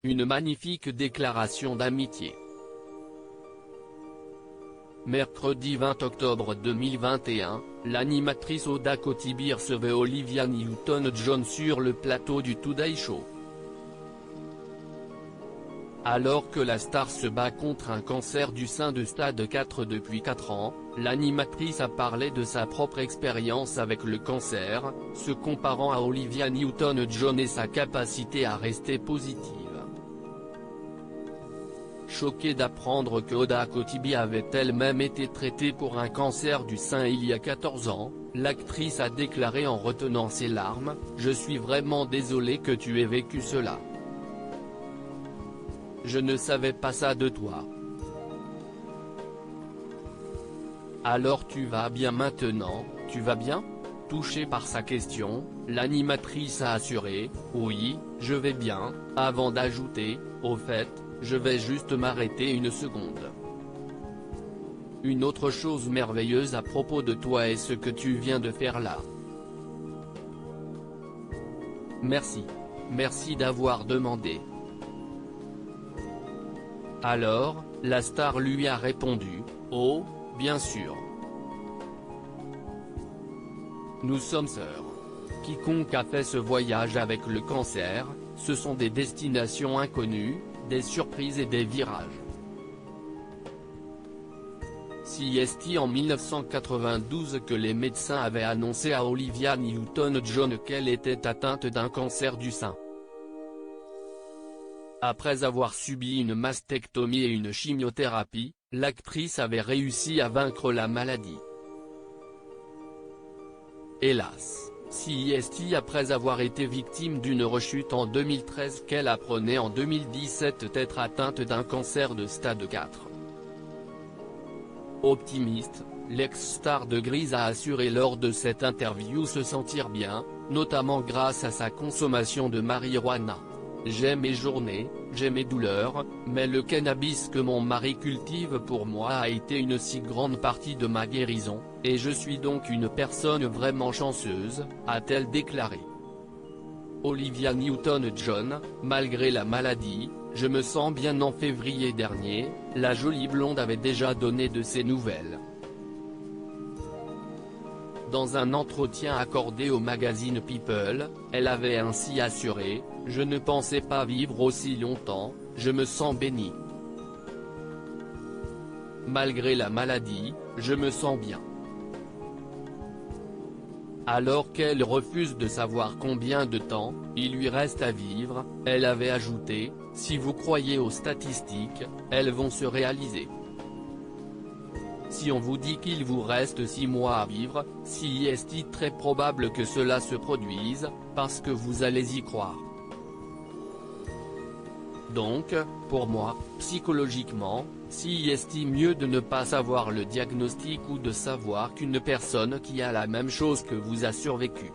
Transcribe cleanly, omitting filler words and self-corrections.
Une magnifique déclaration d'amitié. Mercredi 20 octobre 2021, l'animatrice Hoda Kotb recevait Olivia Newton-John sur le plateau du Today Show. Alors que la star se bat contre un cancer du sein de stade 4 depuis 4 ans, l'animatrice a parlé de sa propre expérience avec le cancer, se comparant à Olivia Newton-John et sa capacité à rester positive. Choquée d'apprendre que Hoda Kotb avait elle-même été traitée pour un cancer du sein il y a 14 ans, l'actrice a déclaré en retenant ses larmes « Je suis vraiment désolée que tu aies vécu cela. Je ne savais pas ça de toi. Alors tu vas bien maintenant, tu vas bien ?» Touchée par sa question, l'animatrice a assuré « Oui, je vais bien », avant d'ajouter « Au fait, je vais juste m'arrêter une seconde. Une autre chose merveilleuse à propos de toi est ce que tu viens de faire là. Merci. Merci d'avoir demandé. » Alors, la star lui a répondu « Oh, bien sûr. Nous sommes sœurs. Quiconque a fait ce voyage avec le cancer, ce sont des destinations inconnues, des surprises et des virages. » C'est en 1992 que les médecins avaient annoncé à Olivia Newton-John qu'elle était atteinte d'un cancer du sein. Après avoir subi une mastectomie et une chimiothérapie, l'actrice avait réussi à vaincre la maladie. Hélas, c'est après avoir été victime d'une rechute en 2013 qu'elle apprenait en 2017 être atteinte d'un cancer de stade 4. Optimiste, l'ex-star de Grease a assuré lors de cette interview se sentir bien, notamment grâce à sa consommation de marijuana. « J'ai mes journées, j'ai mes douleurs, mais le cannabis que mon mari cultive pour moi a été une si grande partie de ma guérison, et je suis donc une personne vraiment chanceuse », a-t-elle déclaré. Olivia Newton-John, malgré la maladie, je me sens bien. En février dernier, la jolie blonde avait déjà donné de ses nouvelles. Dans un entretien accordé au magazine People, elle avait ainsi assuré « Je ne pensais pas vivre aussi longtemps, je me sens bénie. Malgré la maladie, je me sens bien. » Alors qu'elle refuse de savoir combien de temps il lui reste à vivre, elle avait ajouté « Si vous croyez aux statistiques, elles vont se réaliser. Si on vous dit qu'il vous reste 6 mois à vivre, c'est très probable que cela se produise, parce que vous allez y croire. Donc, pour moi, psychologiquement, c'est mieux de ne pas savoir le diagnostic ou de savoir qu'une personne qui a la même chose que vous a survécu.